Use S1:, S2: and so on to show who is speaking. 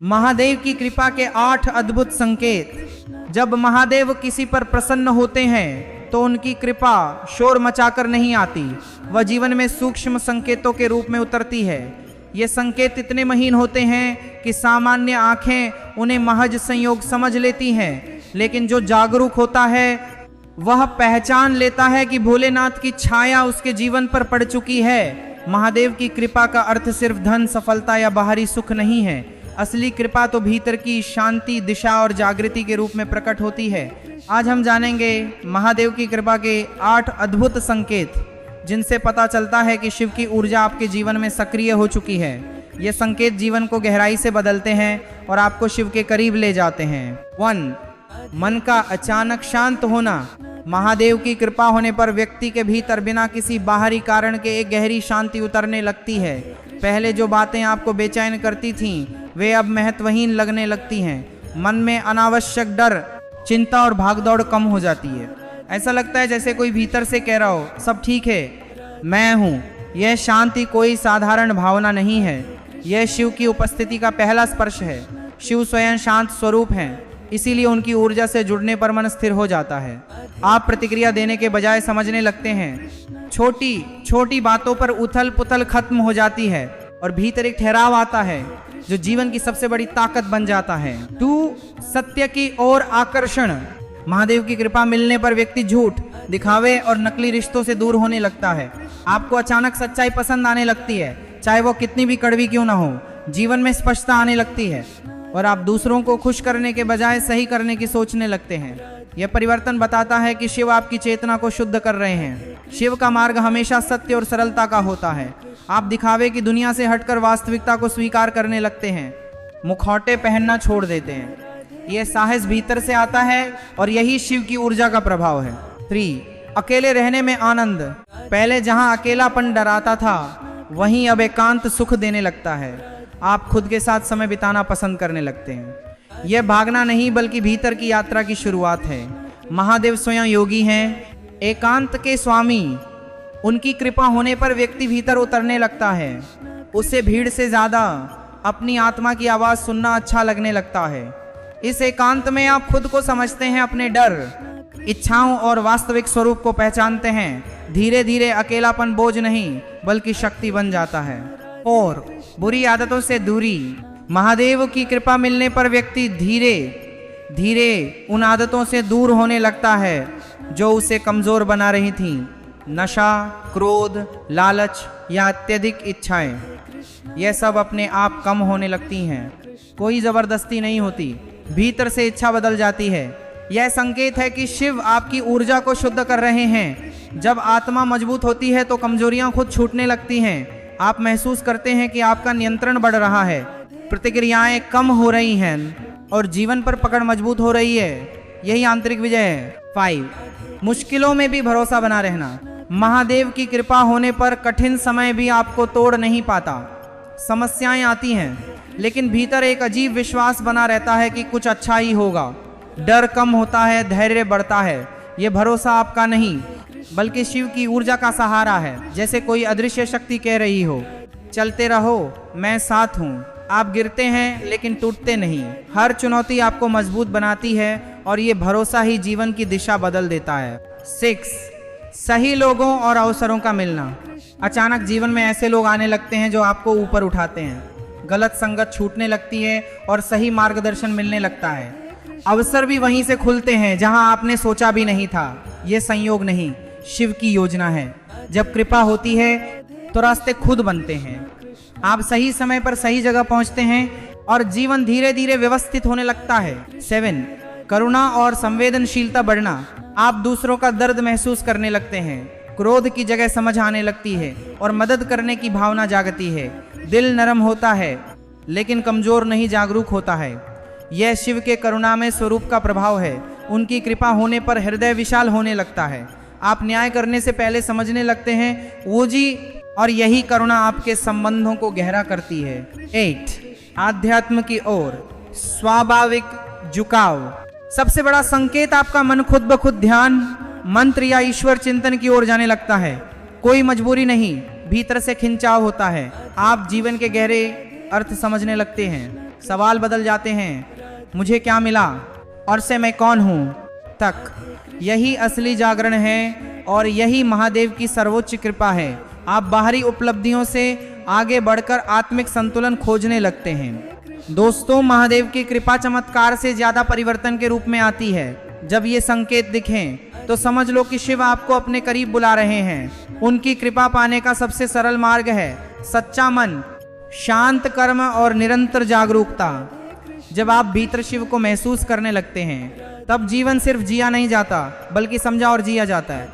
S1: महादेव की कृपा के 8 अद्भुत संकेत। जब महादेव किसी पर प्रसन्न होते हैं तो उनकी कृपा शोर मचाकर नहीं आती, वह जीवन में सूक्ष्म संकेतों के रूप में उतरती है। ये संकेत इतने महीन होते हैं कि सामान्य आंखें उन्हें महज संयोग समझ लेती हैं, लेकिन जो जागरूक होता है वह पहचान लेता है कि भोलेनाथ की छाया उसके जीवन पर पड़ चुकी है। महादेव की कृपा का अर्थ सिर्फ धन, सफलता या बाहरी सुख नहीं है। असली कृपा तो भीतर की शांति, दिशा और जागृति के रूप में प्रकट होती है। आज हम जानेंगे महादेव की कृपा के 8 अद्भुत संकेत, जिनसे पता चलता है कि शिव की ऊर्जा आपके जीवन में सक्रिय हो चुकी है। ये संकेत जीवन को गहराई से बदलते हैं और आपको शिव के करीब ले जाते हैं। 1. मन का अचानक शांत होना। महादेव की कृपा होने पर व्यक्ति के भीतर बिना किसी बाहरी कारण के एक गहरी शांति उतरने लगती है। पहले जो बातें आपको बेचैन करती थीं, वे अब महत्वहीन लगने लगती हैं। मन में अनावश्यक डर, चिंता और भागदौड़ कम हो जाती है। ऐसा लगता है जैसे कोई भीतर से कह रहा हो, सब ठीक है, मैं हूँ। यह शांति कोई साधारण भावना नहीं है, यह शिव की उपस्थिति का पहला स्पर्श है। शिव स्वयं शांत स्वरूप हैं, इसीलिए उनकी ऊर्जा से जुड़ने पर मन स्थिर हो जाता है। आप प्रतिक्रिया देने के बजाय समझने लगते हैं। छोटी छोटी बातों पर उथल पुथल खत्म हो जाती है और भीतर एक ठहराव आता है जो जीवन की सबसे बड़ी ताकत बन जाता है। 2. सत्य की ओर आकर्षण। महादेव की कृपा मिलने पर व्यक्ति झूठ, दिखावे और नकली रिश्तों से दूर होने लगता है। आपको अचानक सच्चाई पसंद आने लगती है, चाहे वो कितनी भी कड़वी क्यों ना हो। जीवन में स्पष्टता आने लगती है और आप दूसरों को खुश करने के बजाय सही करने की सोचने लगते हैं। यह परिवर्तन बताता है कि शिव आपकी चेतना को शुद्ध कर रहे हैं। शिव का मार्ग हमेशा सत्य और सरलता का होता है। आप दिखावे की दुनिया से हटकर वास्तविकता को स्वीकार करने लगते हैं, मुखौटे पहनना छोड़ देते हैं। यह साहस भीतर से आता है और यही शिव की ऊर्जा का प्रभाव है। 3. अकेले रहने में आनंद। पहले जहां अकेलापन डराता था, वहीं अब एकांत सुख देने लगता है। आप खुद के साथ समय बिताना पसंद करने लगते हैं। यह भागना नहीं बल्कि भीतर की यात्रा की शुरुआत है। महादेव स्वयं योगी हैं, एकांत के स्वामी। उनकी कृपा होने पर व्यक्ति भीतर उतरने लगता है। उसे भीड़ से ज्यादा अपनी आत्मा की आवाज सुनना अच्छा लगने लगता है। इस एकांत में आप खुद को समझते हैं, अपने डर, इच्छाओं और वास्तविक स्वरूप को पहचानते हैं। धीरे धीरे अकेलापन बोझ नहीं बल्कि शक्ति बन जाता है। 4. बुरी आदतों से दूरी। महादेव की कृपा मिलने पर व्यक्ति धीरे धीरे उन आदतों से दूर होने लगता है जो उसे कमजोर बना रही थीं। नशा, क्रोध, लालच या अत्यधिक इच्छाएं, यह सब अपने आप कम होने लगती हैं। कोई जबरदस्ती नहीं होती, भीतर से इच्छा बदल जाती है। यह संकेत है कि शिव आपकी ऊर्जा को शुद्ध कर रहे हैं। जब आत्मा मजबूत होती है तो कमजोरियां खुद छूटने लगती हैं। आप महसूस करते हैं कि आपका नियंत्रण बढ़ रहा है, प्रतिक्रियाएं कम हो रही हैं और जीवन पर पकड़ मजबूत हो रही है। यही आंतरिक विजय है। 5. मुश्किलों में भी भरोसा बना रहना। महादेव की कृपा होने पर कठिन समय भी आपको तोड़ नहीं पाता। समस्याएं आती हैं, लेकिन भीतर एक अजीब विश्वास बना रहता है कि कुछ अच्छा ही होगा। डर कम होता है, धैर्य बढ़ता है। ये भरोसा आपका नहीं बल्कि शिव की ऊर्जा का सहारा है। जैसे कोई अदृश्य शक्ति कह रही हो, चलते रहो, मैं साथ हूँ। आप गिरते हैं लेकिन टूटते नहीं। हर चुनौती आपको मजबूत बनाती है और ये भरोसा ही जीवन की दिशा बदल देता है। 6. सही लोगों और अवसरों का मिलना। अचानक जीवन में ऐसे लोग आने लगते हैं जो आपको ऊपर उठाते हैं। गलत संगत छूटने लगती है और सही मार्गदर्शन मिलने लगता है। अवसर भी वहीं से खुलते हैं जहां आपने सोचा भी नहीं था। ये संयोग नहीं, शिव की योजना है। जब कृपा होती है तो रास्ते खुद बनते हैं। आप सही समय पर सही जगह पहुंचते हैं और जीवन धीरे धीरे व्यवस्थित होने लगता है। 7. करुणा और संवेदनशीलता बढ़ना। आप दूसरों का दर्द महसूस करने लगते हैं। क्रोध की जगह समझ आने लगती है और मदद करने की भावना जागती है। दिल नरम होता है लेकिन कमजोर नहीं, जागरूक होता है। यह शिव के करुणामय स्वरूप का प्रभाव है। उनकी कृपा होने पर हृदय विशाल होने लगता है। आप न्याय करने से पहले समझने लगते हैं वो जी, और यही करुणा आपके संबंधों को गहरा करती है। 8. आध्यात्म की ओर स्वाभाविक झुकाव। सबसे बड़ा संकेत आपका मन खुद ब खुद ध्यान, मंत्र या ईश्वर चिंतन की ओर जाने लगता है। कोई मजबूरी नहीं, भीतर से खिंचाव होता है। आप जीवन के गहरे अर्थ समझने लगते हैं। सवाल बदल जाते हैं, मुझे क्या मिला और से मैं कौन हूँ तक। यही असली जागरण है और यही महादेव की सर्वोच्च कृपा है। आप बाहरी उपलब्धियों से आगे बढ़कर आत्मिक संतुलन खोजने लगते हैं। दोस्तों, महादेव की कृपा चमत्कार से ज्यादा परिवर्तन के रूप में आती है। जब ये संकेत दिखें तो समझ लो कि शिव आपको अपने करीब बुला रहे हैं। उनकी कृपा पाने का सबसे सरल मार्ग है सच्चा मन, शांत कर्म और निरंतर जागरूकता। जब आप भीतर शिव को महसूस करने लगते हैं तब जीवन सिर्फ जिया नहीं जाता बल्कि समझा और जिया जाता है।